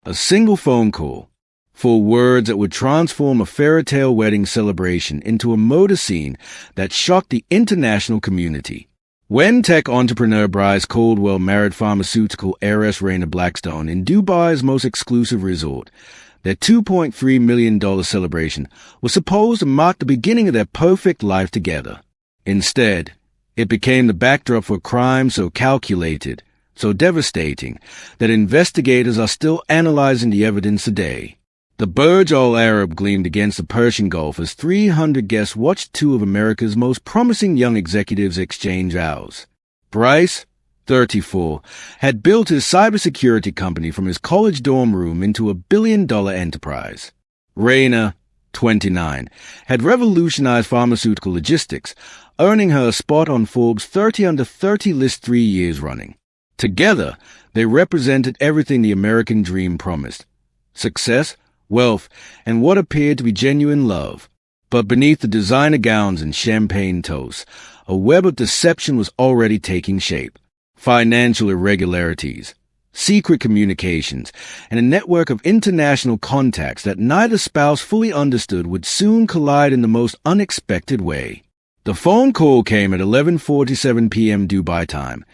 A single phone call, for words that would transform a fairy tale wedding celebration into a motor scene that shocked the international community. When tech entrepreneur Bryce Caldwell married pharmaceutical heiress Reyna Blackstone in Dubai's most exclusive resort, their $2.3 million celebration was supposed to mark the beginning of their perfect life together. Instead, it became the backdrop for a crime so calculated, so devastating, that investigators are still analyzing the evidence today. The Burj Al Arab gleamed against the Persian Gulf as 300 guests watched two of America's most promising young executives exchange vows. Bryce, 34, had built his cybersecurity company from his college dorm room into a billion-dollar enterprise. Reyna, 29, had revolutionized pharmaceutical logistics, earning her a spot on Forbes' 30 Under 30 list 3 years running. Together, they represented everything the American dream promised: success, wealth, and what appeared to be genuine love. But beneath the designer gowns and champagne toasts, a web of deception was already taking shape. Financial irregularities, secret communications, and a network of international contacts that neither spouse fully understood would soon collide in the most unexpected way. The phone call came at 11:47 p.m. Dubai time,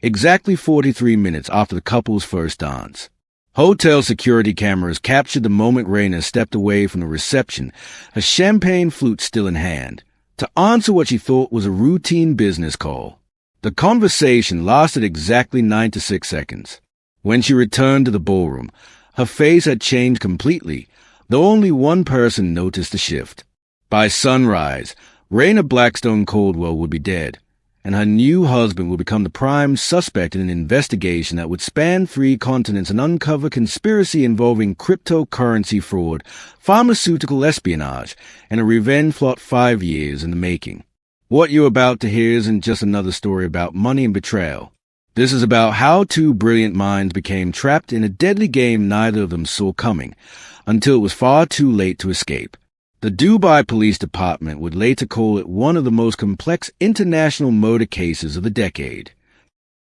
exactly 43 minutes after the couple's first dance. Hotel security cameras captured the moment Reyna stepped away from the reception, her champagne flute still in hand, to answer what she thought was a routine business call. The conversation lasted exactly 96 seconds. When she returned to the ballroom, her face had changed completely, though only one person noticed the shift. By sunrise, Reyna Blackstone Caldwell would be dead, and her new husband would become the prime suspect in an investigation that would span 3 continents and uncover conspiracy involving cryptocurrency fraud, pharmaceutical espionage, and a revenge plot 5 years in the making. What you're about to hear isn't just another story about money and betrayal. This is about how 2 brilliant minds became trapped in a deadly game neither of them saw coming, until it was far too late to escape. The Dubai Police Department would later call it one of the most complex international murder cases of the decade.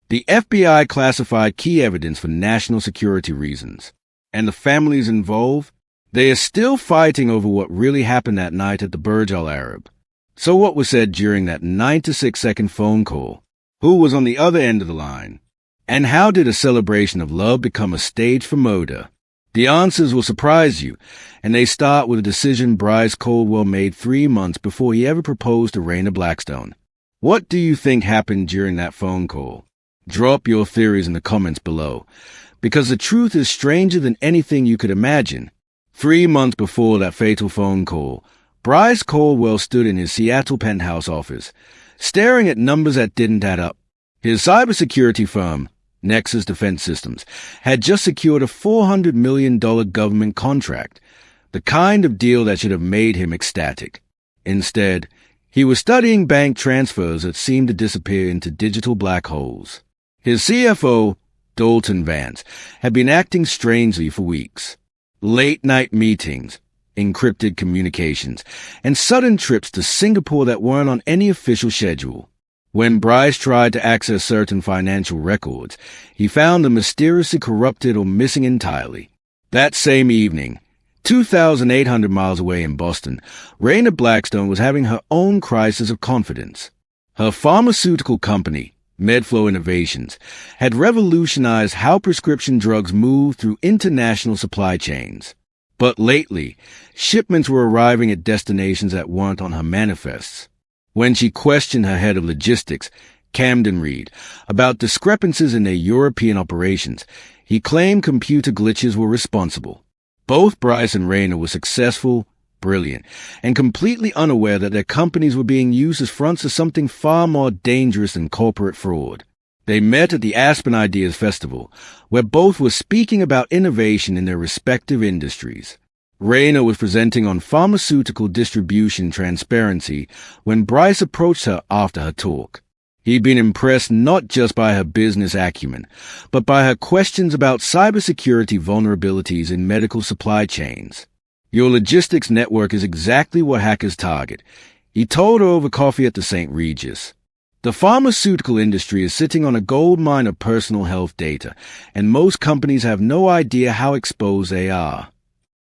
The FBI classified key evidence for national security reasons, and the families involved, they are still fighting over what really happened that night at the Burj Al Arab. So what was said during that 96-second phone call? Who was on the other end of the line? And how did a celebration of love become a stage for murder? The answers will surprise you, and they start with a decision Bryce Caldwell made 3 months before he ever proposed to Reyna Blackstone. What do you think happened during that phone call? Drop your theories in the comments below, because the truth is stranger than anything you could imagine. 3 months before that fatal phone call, Bryce Caldwell stood in his Seattle penthouse office, staring at numbers that didn't add up. His cybersecurity firm, Nexus Defense Systems, had just secured a $400 million government contract, the kind of deal that should have made him ecstatic. Instead, he was studying bank transfers that seemed to disappear into digital black holes. His CFO, Dalton Vance, had been acting strangely for weeks. Late-night meetings, encrypted communications, and sudden trips to Singapore that weren't on any official schedule. When Bryce tried to access certain financial records, he found them mysteriously corrupted or missing entirely. That same evening, 2,800 miles away in Boston, Reyna Blackstone was having her own crisis of confidence. Her pharmaceutical company, MedFlow Innovations, had revolutionized how prescription drugs move through international supply chains. But lately, shipments were arriving at destinations that weren't on her manifests. When she questioned her head of logistics, Camden Reed, about discrepancies in their European operations, he claimed computer glitches were responsible. Both Bryce and Reyna were successful, brilliant, and completely unaware that their companies were being used as fronts of something far more dangerous than corporate fraud. They met at the Aspen Ideas Festival, where both were speaking about innovation in their respective industries. Reyna was presenting on pharmaceutical distribution transparency when Bryce approached her after her talk. He'd been impressed not just by her business acumen, but by her questions about cybersecurity vulnerabilities in medical supply chains. "Your logistics network is exactly what hackers target," he told her over coffee at the St. Regis. The pharmaceutical industry is sitting on a gold mine of personal health data, and most companies have no idea how exposed they are.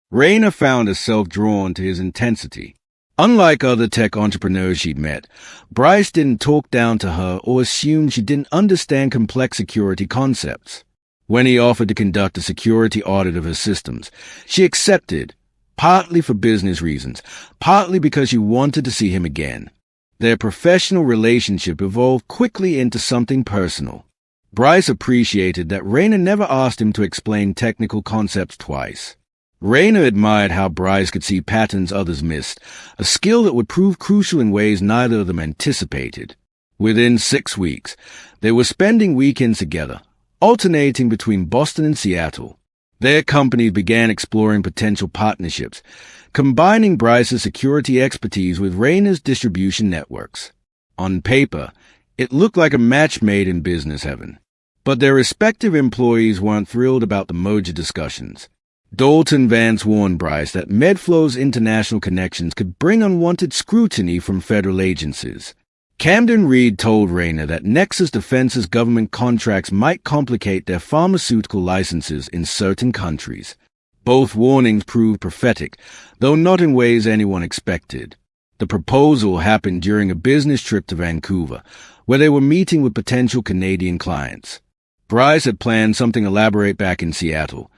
Reyna found herself drawn to his intensity. Unlike other tech entrepreneurs she'd met, Bryce didn't talk down to her or assume she didn't understand complex security concepts. When he offered to conduct a security audit of her systems, she accepted, partly for business reasons, partly because she wanted to see him again. Their professional relationship evolved quickly into something personal. Bryce appreciated that Reyna never asked him to explain technical concepts twice. Reyna admired how Bryce could see patterns others missed, a skill that would prove crucial in ways neither of them anticipated. Within 6 weeks, they were spending weekends together, alternating between Boston and Seattle. Their companies began exploring potential partnerships, combining Bryce's security expertise with Reyna's distribution networks. On paper, it looked like a match made in business heaven. But their respective employees weren't thrilled about the merger discussions. Dalton Vance warned Bryce that MedFlow's international connections could bring unwanted scrutiny from federal agencies. Camden Reed told Reyna that Nexus Defense's government contracts might complicate their pharmaceutical licenses in certain countries. Both warnings proved prophetic, though not in ways anyone expected. The proposal happened during a business trip to Vancouver, where they were meeting with potential Canadian clients. Bryce had planned something elaborate back in Seattle,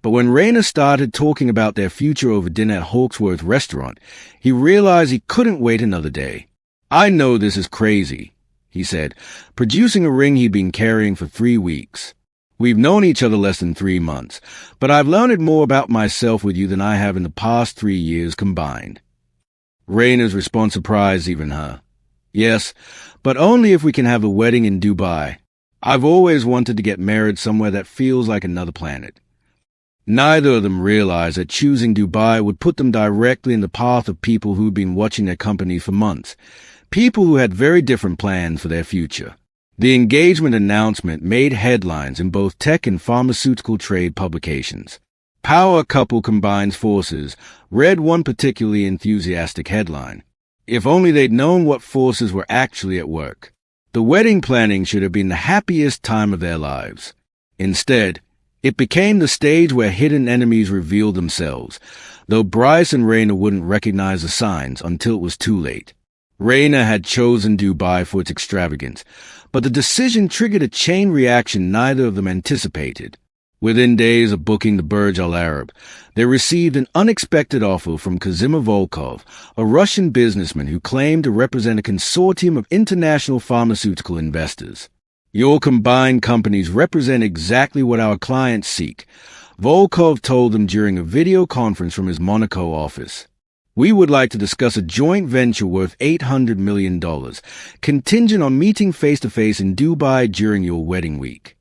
but when Reyna started talking about their future over dinner at Hawksworth Restaurant, he realized he couldn't wait another day. "I know this is crazy," he said, producing a ring he'd been carrying for 3 weeks. "We've known each other less than 3 months, but I've learned more about myself with you than I have in the past 3 years combined." Reyna's response surprised even her. "Yes, but only if we can have a wedding in Dubai. I've always wanted to get married somewhere that feels like another planet." Neither of them realized that choosing Dubai would put them directly in the path of people who'd been watching their company for months, people who had very different plans for their future. The engagement announcement made headlines in both tech and pharmaceutical trade publications. Power Couple Combines Forces read one particularly enthusiastic headline. If only they'd known what forces were actually at work. The wedding planning should have been the happiest time of their lives. Instead, it became the stage where hidden enemies revealed themselves, though Bryce and Reyna wouldn't recognize the signs until it was too late. Reyna had chosen Dubai for its extravagance, but the decision triggered a chain reaction neither of them anticipated. Within days of booking the Burj Al Arab, they received an unexpected offer from Kazimir Volkov, a Russian businessman who claimed to represent a consortium of international pharmaceutical investors. "Your combined companies represent exactly what our clients seek," Volkov told them during a video conference from his Monaco office. "We would like to discuss a joint venture worth $800 million, contingent on meeting face-to-face in Dubai during your wedding week."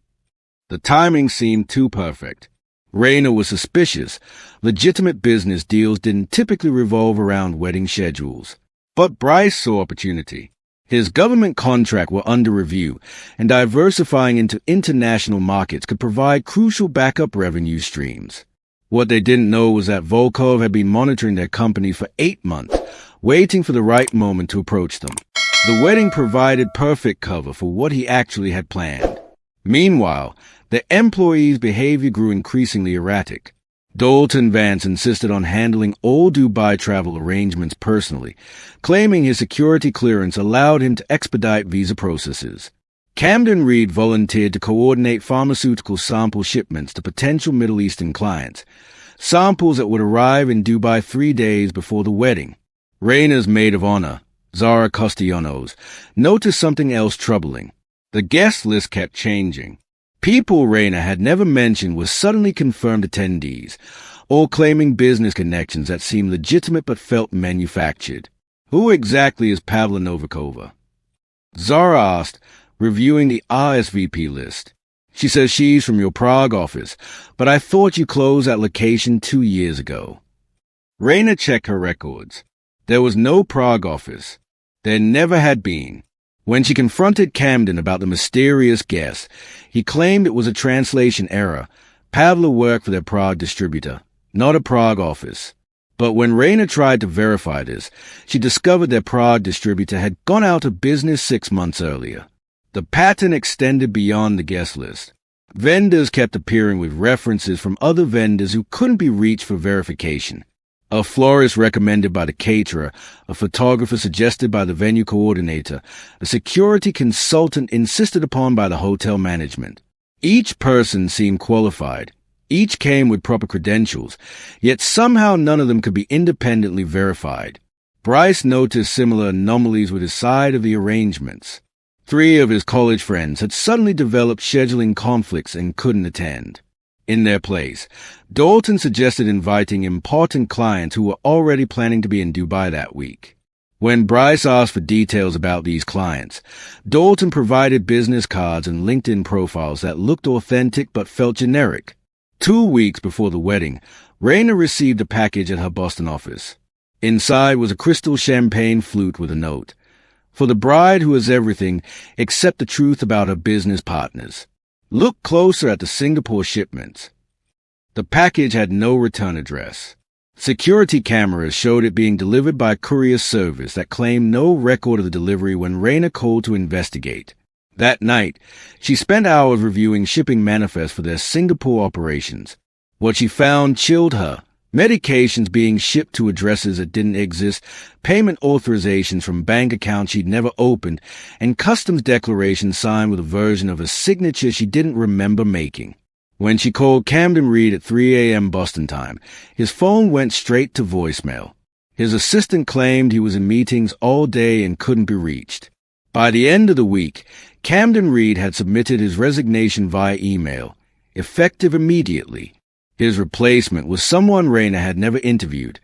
The timing seemed too perfect. Reyna was suspicious. Legitimate business deals didn't typically revolve around wedding schedules. But Bryce saw opportunity. His government contract were under review, and diversifying into international markets could provide crucial backup revenue streams. What they didn't know was that Volkov had been monitoring their company for 8 months, waiting for the right moment to approach them. The wedding provided perfect cover for what he actually had planned. Meanwhile, the employees' behavior grew increasingly erratic. Dalton Vance insisted on handling all Dubai travel arrangements personally, claiming his security clearance allowed him to expedite visa processes. Camden Reed volunteered to coordinate pharmaceutical sample shipments to potential Middle Eastern clients, samples that would arrive in Dubai 3 days before the wedding. Reyna's maid of honor, Zara Castellanos, noticed something else troubling. The guest list kept changing. People Reyna had never mentioned were suddenly confirmed attendees, all claiming business connections that seemed legitimate but felt manufactured. "Who exactly is Pavla Novikova?" Zara asked, reviewing the RSVP list. "She says she's from your Prague office, but I thought you closed that location 2 years ago." Reyna checked her records. There was no Prague office. There never had been. When she confronted Camden about the mysterious guest, he claimed it was a translation error. Pavla worked for their Prague distributor, not a Prague office. But when Reyna tried to verify this, she discovered their Prague distributor had gone out of business 6 months earlier. The pattern extended beyond the guest list. Vendors kept appearing with references from other vendors who couldn't be reached for verification. A florist recommended by the caterer, a photographer suggested by the venue coordinator, a security consultant insisted upon by the hotel management. Each person seemed qualified. Each came with proper credentials, yet somehow none of them could be independently verified. Bryce noticed similar anomalies with his side of the arrangements. 3 of his college friends had suddenly developed scheduling conflicts and couldn't attend. In their place, Dalton suggested inviting important clients who were already planning to be in Dubai that week. When Bryce asked for details about these clients, Dalton provided business cards and LinkedIn profiles that looked authentic but felt generic. 2 weeks before the wedding, Reyna received a package at her Boston office. Inside was a crystal champagne flute with a note. For the bride who has everything except the truth about her business partners. Look closer at the Singapore shipments. The package had no return address. Security cameras showed it being delivered by a courier service that claimed no record of the delivery when Reyna called to investigate. That night, she spent hours reviewing shipping manifests for their Singapore operations. What she found chilled her. Medications being shipped to addresses that didn't exist, payment authorizations from bank accounts she'd never opened, and customs declarations signed with a version of a signature she didn't remember making. When she called Camden Reed at 3 a.m. Boston time, his phone went straight to voicemail. His assistant claimed he was in meetings all day and couldn't be reached. By the end of the week, Camden Reed had submitted his resignation via email, effective immediately. His replacement was someone Reyna had never interviewed,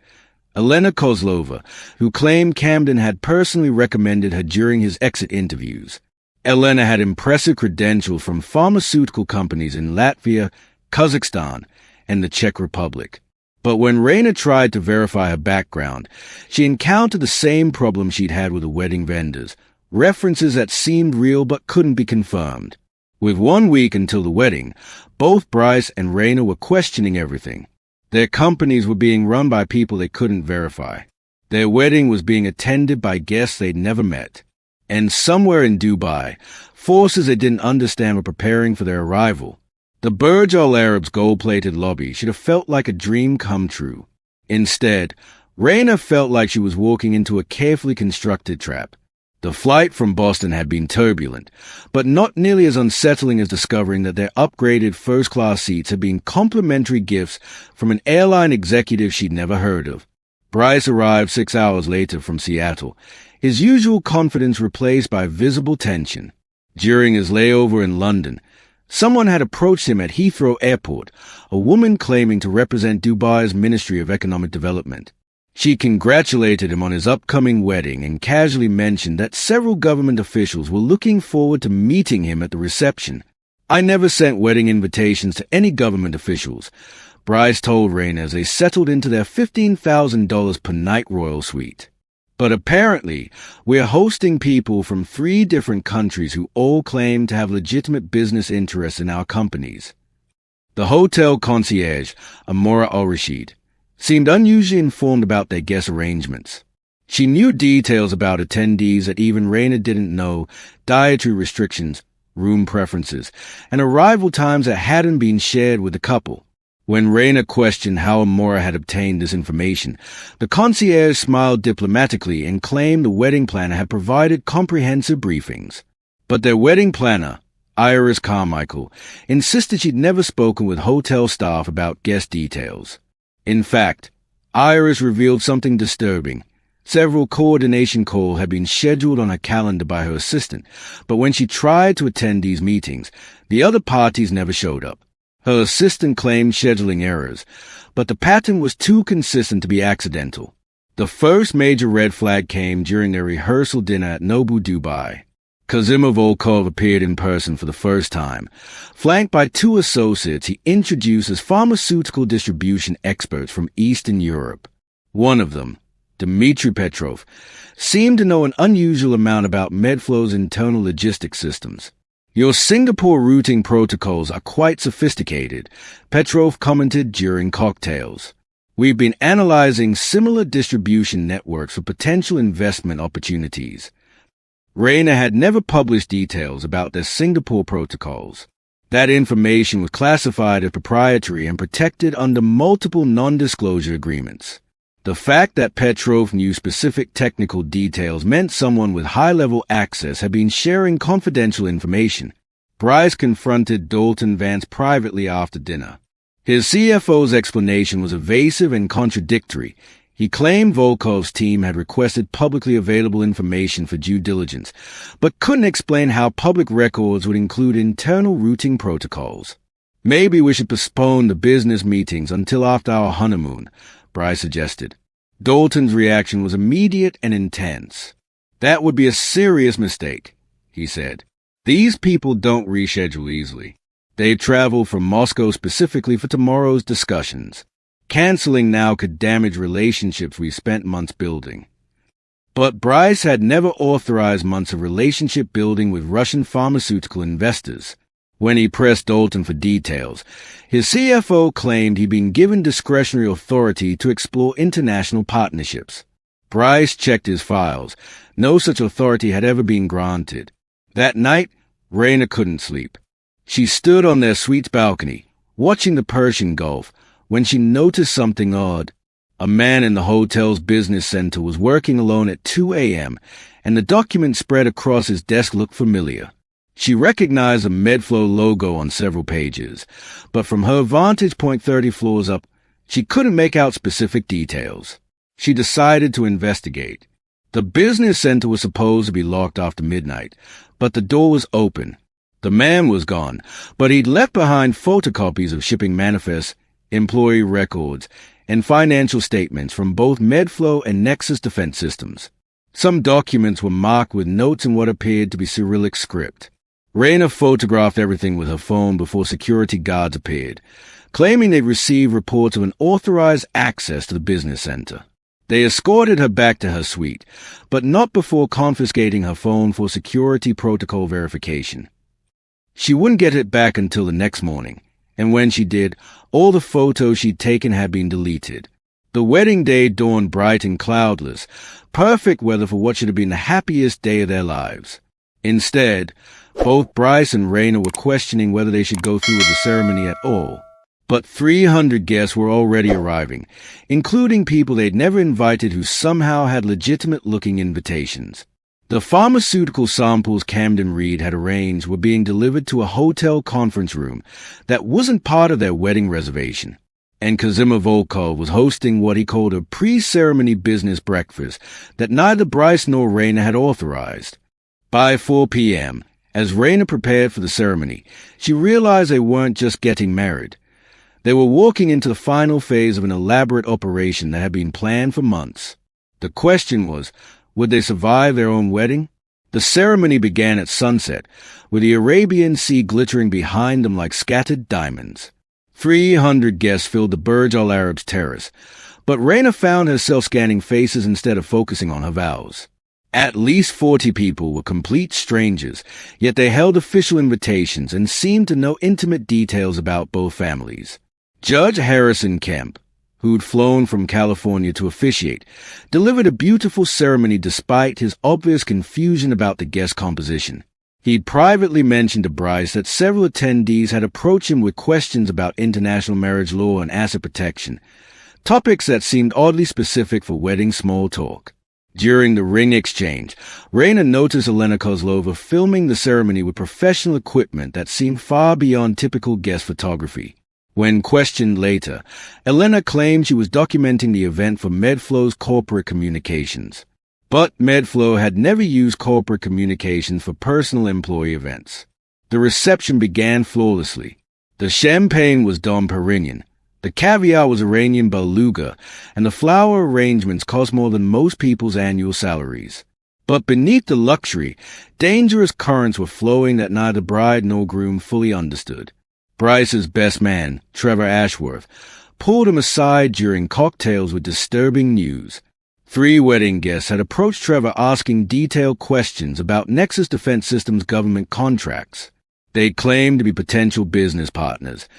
Elena Kozlova, who claimed Camden had personally recommended her during his exit interviews. Elena had impressive credentials from pharmaceutical companies in Latvia, Kazakhstan, and the Czech Republic. But when Reyna tried to verify her background, she encountered the same problem she'd had with the wedding vendors, references that seemed real but couldn't be confirmed. With 1 week until the wedding, both Bryce and Reyna were questioning everything. Their companies were being run by people they couldn't verify. Their wedding was being attended by guests they'd never met. And somewhere in Dubai, forces they didn't understand were preparing for their arrival. The Burj Al Arab's gold-plated lobby should have felt like a dream come true. Instead, Reyna felt like she was walking into a carefully constructed trap. The flight from Boston had been turbulent, but not nearly as unsettling as discovering that their upgraded first-class seats had been complimentary gifts from an airline executive she'd never heard of. Bryce arrived 6 hours later from Seattle, his usual confidence replaced by visible tension. During his layover in London, someone had approached him at Heathrow Airport, a woman claiming to represent Dubai's Ministry of Economic Development. She congratulated him on his upcoming wedding and casually mentioned that several government officials were looking forward to meeting him at the reception. "I never sent wedding invitations to any government officials," Bryce told Reyna as they settled into their $15,000 per night royal suite. "But apparently, we're hosting people from 3 different countries who all claim to have legitimate business interests in our companies." The hotel concierge, Amora Al-Rashid, seemed unusually informed about their guest arrangements. She knew details about attendees that even Reyna didn't know, dietary restrictions, room preferences, and arrival times that hadn't been shared with the couple. When Reyna questioned how Amora had obtained this information, the concierge smiled diplomatically and claimed the wedding planner had provided comprehensive briefings. But their wedding planner, Iris Carmichael, insisted she'd never spoken with hotel staff about guest details. In fact, Iris revealed something disturbing. Several coordination calls had been scheduled on her calendar by her assistant, but when she tried to attend these meetings, the other parties never showed up. Her assistant claimed scheduling errors, but the pattern was too consistent to be accidental. The first major red flag came during their rehearsal dinner at Nobu Dubai. Kazimir Volkov appeared in person for the first time. Flanked by 2 associates he introduced as pharmaceutical distribution experts from Eastern Europe. One of them, Dmitry Petrov, seemed to know an unusual amount about Medflow's internal logistics systems. "Your Singapore routing protocols are quite sophisticated," Petrov commented during cocktails. We've been analyzing similar distribution networks for potential investment opportunities. Reyna had never published details about their Singapore protocols. That information was classified as proprietary and protected under multiple non-disclosure agreements. The fact that Petrov knew specific technical details meant someone with high-level access had been sharing confidential information. Bryce confronted Dalton Vance privately after dinner. His CFO's explanation was evasive and contradictory. He claimed Volkov's team had requested publicly available information for due diligence, but couldn't explain how public records would include internal routing protocols. Maybe we should postpone the business meetings until after our honeymoon, Bryce suggested. Dalton's reaction was immediate and intense. That would be a serious mistake, he said. These people don't reschedule easily. They've traveled from Moscow specifically for tomorrow's discussions. Canceling now could damage relationships we spent months building. But Bryce had never authorized months of relationship building with Russian pharmaceutical investors. When he pressed Dalton for details, his CFO claimed he'd been given discretionary authority to explore international partnerships. Bryce checked his files. No such authority had ever been granted. That night, Reyna couldn't sleep. She stood on their suite's balcony, watching the Persian Gulf, when she noticed something odd. A man in the hotel's business center was working alone at 2 a.m., and the document spread across his desk looked familiar. She recognized the Medflow logo on several pages, but from her vantage point 30 floors up, she couldn't make out specific details. She decided to investigate. The business center was supposed to be locked after midnight, but the door was open. The man was gone, but he'd left behind photocopies of shipping manifests, employee records, and financial statements from both Medflow and Nexus Defense Systems. Some documents were marked with notes in what appeared to be Cyrillic script. Reyna photographed everything with her phone before security guards appeared, claiming they'd received reports of unauthorized access to the business center. They escorted her back to her suite, but not before confiscating her phone for security protocol verification. She wouldn't get it back until the next morning, and when she did, all the photos she'd taken had been deleted. The wedding day dawned bright and cloudless, perfect weather for what should have been the happiest day of their lives. Instead, both Bryce and Reyna were questioning whether they should go through with the ceremony at all. But 300 guests were already arriving, including people they'd never invited who somehow had legitimate-looking invitations. The pharmaceutical samples Camden Reed had arranged were being delivered to a hotel conference room that wasn't part of their wedding reservation, and Kazimir Volkov was hosting what he called a pre-ceremony business breakfast that neither Bryce nor Reyna had authorized. By 4 p.m., as Reyna prepared for the ceremony, she realized they weren't just getting married. They were walking into the final phase of an elaborate operation that had been planned for months. The question was, would they survive their own wedding? The ceremony began at sunset, with the Arabian Sea glittering behind them like scattered diamonds. 300 guests filled the Burj Al Arab's terrace, but Reyna found herself scanning faces instead of focusing on her vows. At least 40 people were complete strangers, yet they held official invitations and seemed to know intimate details about both families. Judge Harrison Kemp, who'd flown from California to officiate, delivered a beautiful ceremony despite his obvious confusion about the guest composition. He'd privately mentioned to Bryce that several attendees had approached him with questions about international marriage law and asset protection, topics that seemed oddly specific for wedding small talk. During the ring exchange, Reyna noticed Elena Kozlova filming the ceremony with professional equipment that seemed far beyond typical guest photography. When questioned later, Elena claimed she was documenting the event for Medflow's corporate communications. But Medflow had never used corporate communications for personal employee events. The reception began flawlessly. The champagne was Dom Perignon, the caviar was Iranian beluga, and the flower arrangements cost more than most people's annual salaries. But beneath the luxury, dangerous currents were flowing that neither bride nor groom fully understood. Bryce's best man, Trevor Ashworth, pulled him aside during cocktails with disturbing news. 3 wedding guests had approached Trevor asking detailed questions about Nexus Defense Systems government contracts. They claimed to be potential business partners,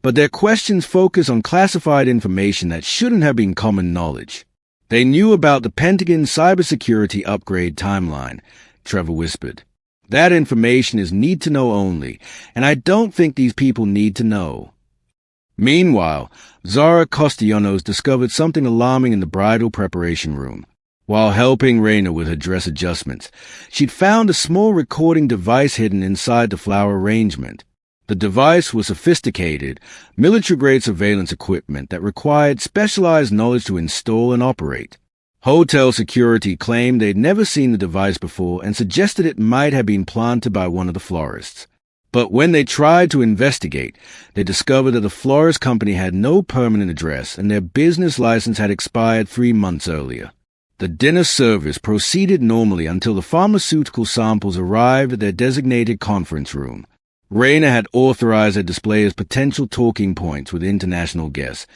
but their questions focus on classified information that shouldn't have been common knowledge. They knew about the Pentagon's cybersecurity upgrade timeline, Trevor whispered. That information is need-to-know only, and I don't think these people need to know. Meanwhile, Zara Costillanos discovered something alarming in the bridal preparation room. While helping Reyna with her dress adjustments, she'd found a small recording device hidden inside the flower arrangement. The device was sophisticated, military-grade surveillance equipment that required specialized knowledge to install and operate. Hotel security claimed they'd never seen the device before and suggested it might have been planted by one of the florists. But when they tried to investigate, they discovered that the florist company had no permanent address and their business license had expired 3 months earlier. The dinner service proceeded normally until the pharmaceutical samples arrived at their designated conference room. Reyna had authorized a display as potential talking points with international guests,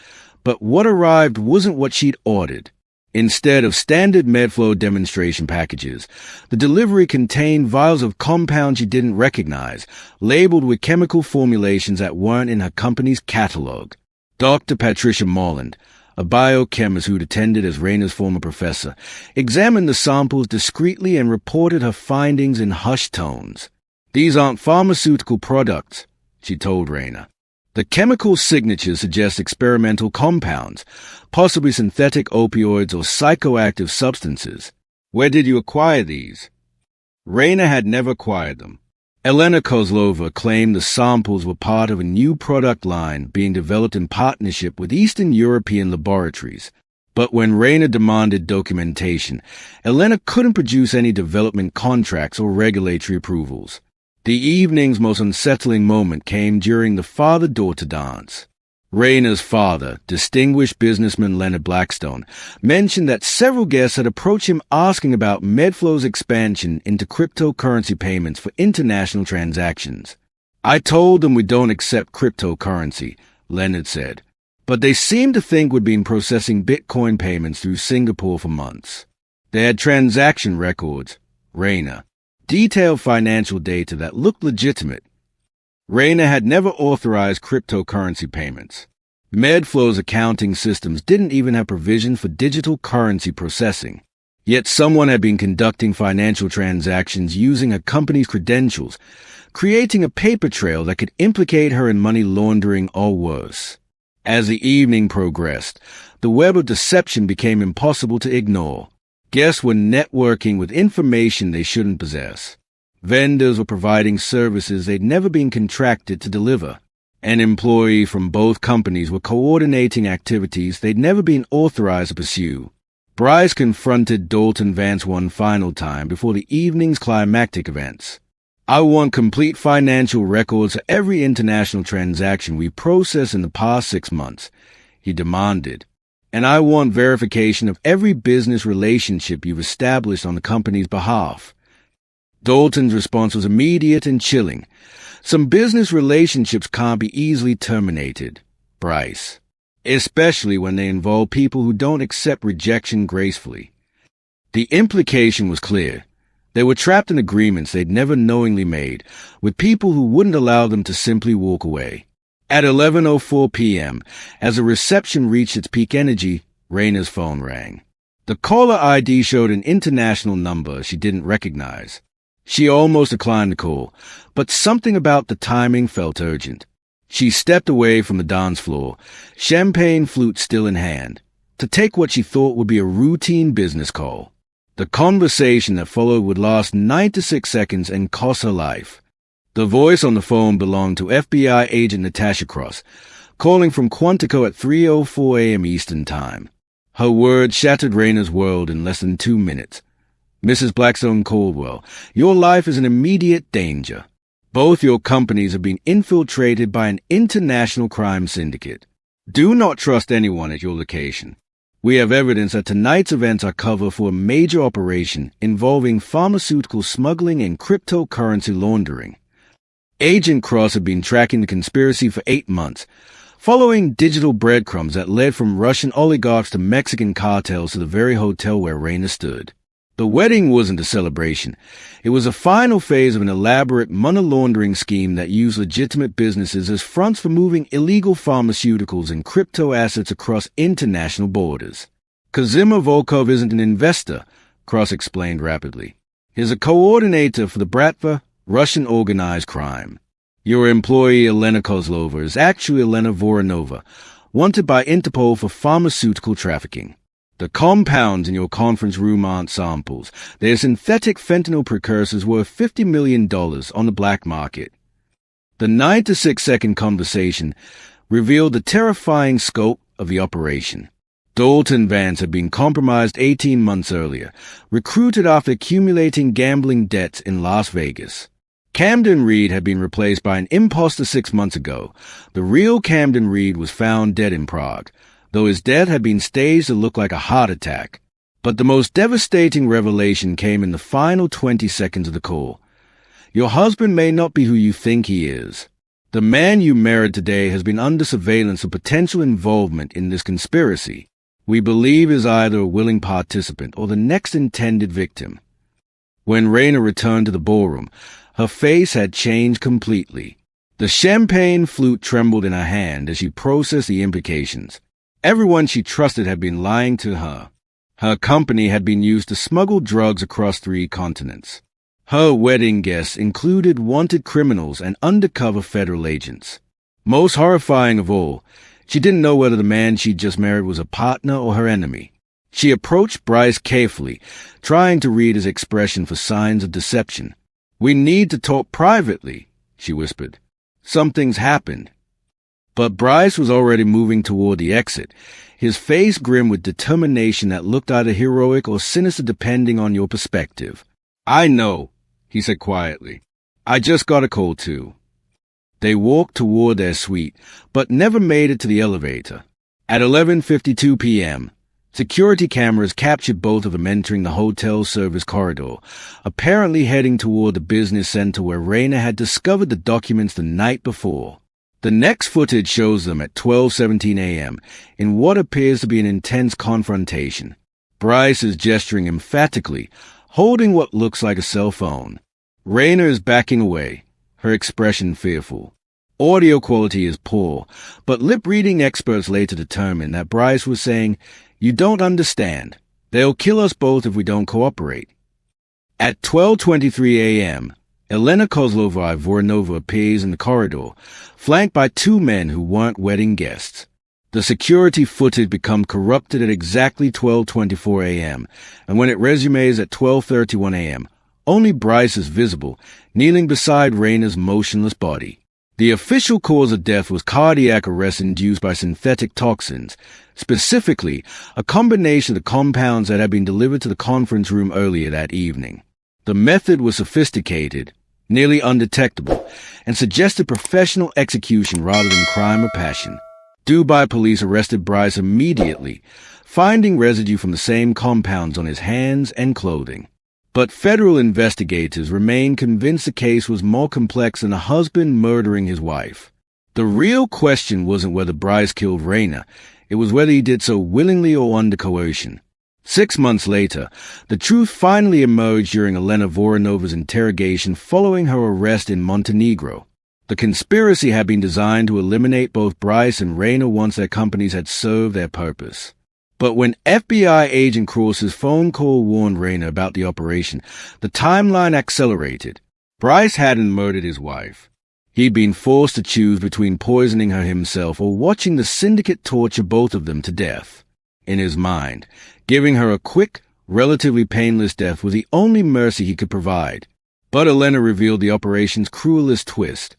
but what arrived wasn't what she'd ordered. Instead of standard MedFlow demonstration packages, the delivery contained vials of compounds she didn't recognize, labeled with chemical formulations that weren't in her company's catalog. Dr. Patricia Morland, a biochemist who'd attended as Reyna's former professor, examined the samples discreetly and reported her findings in hushed tones. These aren't pharmaceutical products, she told Reyna. The chemical signatures suggest experimental compounds, possibly synthetic opioids or psychoactive substances. Where did you acquire these? Reyna had never acquired them. Elena Kozlova claimed the samples were part of a new product line being developed in partnership with Eastern European laboratories. But when Reyna demanded documentation, Elena couldn't produce any development contracts or regulatory approvals. The evening's most unsettling moment came during the father-daughter dance. Reyna's father, distinguished businessman Reyna Blackstone, mentioned that several guests had approached him asking about MedFlow's expansion into cryptocurrency payments for international transactions. I told them we don't accept cryptocurrency, Leonard said, but they seemed to think we'd been processing Bitcoin payments through Singapore for months. They had transaction records, Reyna, detailed financial data that looked legitimate. Reyna had never authorized cryptocurrency payments. MedFlow's accounting systems didn't even have provision for digital currency processing. Yet someone had been conducting financial transactions using a company's credentials, creating a paper trail that could implicate her in money laundering or worse. As the evening progressed, the web of deception became impossible to ignore. Guests were networking with information they shouldn't possess. Vendors were providing services they'd never been contracted to deliver. An employee from both companies were coordinating activities they'd never been authorized to pursue. Bryce confronted Dalton Vance one final time before the evening's climactic events. I want complete financial records of every international transaction we processed in the past 6 months, he demanded. And I want verification of every business relationship you've established on the company's behalf. Dalton's response was immediate and chilling. Some business relationships can't be easily terminated, Bryce, especially when they involve people who don't accept rejection gracefully. The implication was clear. They were trapped in agreements they'd never knowingly made, with people who wouldn't allow them to simply walk away. At 11:04 p.m., as the reception reached its peak energy, Reyna's phone rang. The caller ID showed an international number she didn't recognize. She almost declined the call, but something about the timing felt urgent. She stepped away from the dance floor, champagne flute still in hand, to take what she thought would be a routine business call. The conversation that followed would last 96 seconds and cost her life. The voice on the phone belonged to FBI agent Natasha Cross, calling from Quantico at 3:04 a.m. Eastern Time. Her words shattered Reyna's world in less than 2 minutes. Mrs. Blackstone Caldwell, your life is in immediate danger. Both your companies have been infiltrated by an international crime syndicate. Do not trust anyone at your location. We have evidence that tonight's events are cover for a major operation involving pharmaceutical smuggling and cryptocurrency laundering. Agent Cross had been tracking the conspiracy for 8 months, following digital breadcrumbs that led from Russian oligarchs to Mexican cartels to the very hotel where Reyna stood. The wedding wasn't a celebration. It was a final phase of an elaborate money laundering scheme that used legitimate businesses as fronts for moving illegal pharmaceuticals and crypto assets across international borders. Kazimir Volkov isn't an investor, Cross explained rapidly. He's a coordinator for the Bratva, Russian organized crime. Your employee Elena Kozlova is actually Elena Voronova, wanted by Interpol for pharmaceutical trafficking. The compounds in your conference room aren't samples. They're synthetic fentanyl precursors worth $50 million on the black market. The 9 to 6 second conversation revealed the terrifying scope of the operation. Dalton Vance had been compromised 18 months earlier, recruited after accumulating gambling debts in Las Vegas. Camden Reed had been replaced by an imposter 6 months ago. The real Camden Reed was found dead in Prague, though his death had been staged to look like a heart attack. But the most devastating revelation came in the final 20 seconds of the call. Your husband may not be who you think he is. The man you married today has been under surveillance for potential involvement in this conspiracy. We believe is either a willing participant or the next intended victim. When Reyna returned to the ballroom, her face had changed completely. The champagne flute trembled in her hand as she processed the implications. Everyone she trusted had been lying to her. Her company had been used to smuggle drugs across 3 continents. Her wedding guests included wanted criminals and undercover federal agents. Most horrifying of all, she didn't know whether the man she'd just married was a partner or her enemy. She approached Bryce carefully, trying to read his expression for signs of deception. "We need to talk privately," she whispered. "Something's happened." But Bryce was already moving toward the exit, his face grim with determination that looked either heroic or sinister depending on your perspective. "I know," he said quietly. "I just got a call too." They walked toward their suite, but never made it to the elevator. At 11:52 p.m., security cameras captured both of them entering the hotel service corridor, apparently heading toward the business center where Reyna had discovered the documents the night before. The next footage shows them at 12:17 a.m. in what appears to be an intense confrontation. Bryce is gesturing emphatically, holding what looks like a cell phone. Reyna is backing away, her expression fearful. Audio quality is poor, but lip-reading experts later determined that Bryce was saying, "You don't understand. They'll kill us both if we don't cooperate." At 12:23 a.m., Elena Kozlova Voronova appears in the corridor, flanked by 2 men who weren't wedding guests. The security footage becomes corrupted at exactly 12:24 a.m., and when it resumes at 12:31 a.m., only Bryce is visible, kneeling beside Reyna's motionless body. The official cause of death was cardiac arrest induced by synthetic toxins, specifically a combination of the compounds that had been delivered to the conference room earlier that evening. The method was sophisticated, nearly undetectable, and suggested professional execution rather than crime or passion. Dubai police arrested Bryce immediately, finding residue from the same compounds on his hands and clothing. But federal investigators remained convinced the case was more complex than a husband murdering his wife. The real question wasn't whether Bryce killed Reyna, it was whether he did so willingly or under coercion. 6 months later, the truth finally emerged during Elena Voronova's interrogation following her arrest in Montenegro. The conspiracy had been designed to eliminate both Bryce and Reyna once their companies had served their purpose. But when FBI agent Cross's phone call warned Reyna about the operation, the timeline accelerated. Bryce hadn't murdered his wife. He'd been forced to choose between poisoning her himself or watching the syndicate torture both of them to death. In his mind, giving her a quick, relatively painless death was the only mercy he could provide. But Elena revealed the operation's cruelest twist.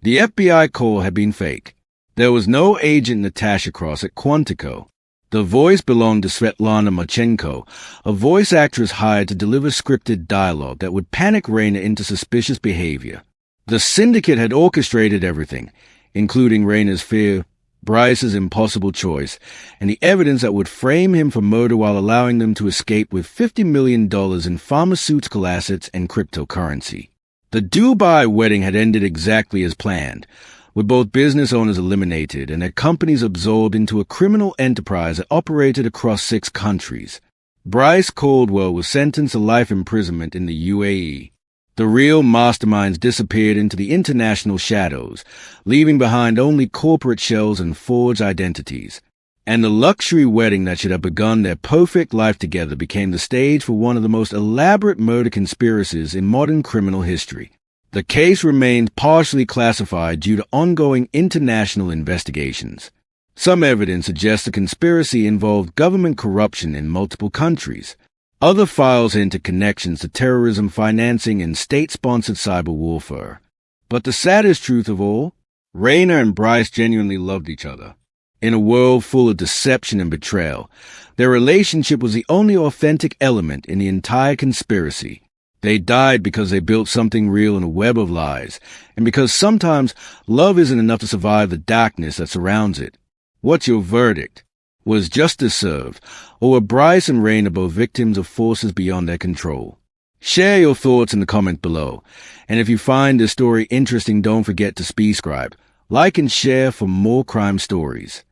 The FBI call had been fake. There was no agent Natasha Cross at Quantico. The voice belonged to Svetlana Marchenko, a voice actress hired to deliver scripted dialogue that would panic Reyna into suspicious behavior. The syndicate had orchestrated everything, including Reyna's fear, Bryce's impossible choice, and the evidence that would frame him for murder while allowing them to escape with $50 million in pharmaceutical assets and cryptocurrency. The Dubai wedding had ended exactly as planned, with both business owners eliminated and their companies absorbed into a criminal enterprise that operated across 6 countries. Bryce Caldwell was sentenced to life imprisonment in the UAE. The real masterminds disappeared into the international shadows, leaving behind only corporate shells and forged identities. And the luxury wedding that should have begun their perfect life together became the stage for one of the most elaborate murder conspiracies in modern criminal history. The case remained partially classified due to ongoing international investigations. Some evidence suggests the conspiracy involved government corruption in multiple countries. Other files hint at connections to terrorism financing and state-sponsored cyber warfare. But the saddest truth of all, Reyna and Bryce genuinely loved each other. In a world full of deception and betrayal, their relationship was the only authentic element in the entire conspiracy. They died because they built something real in a web of lies, and because sometimes love isn't enough to survive the darkness that surrounds it. What's your verdict? Was justice served, or were Bryce and Reyna both victims of forces beyond their control? Share your thoughts in the comment below, and if you find this story interesting, don't forget to subscribe, like and share for more crime stories.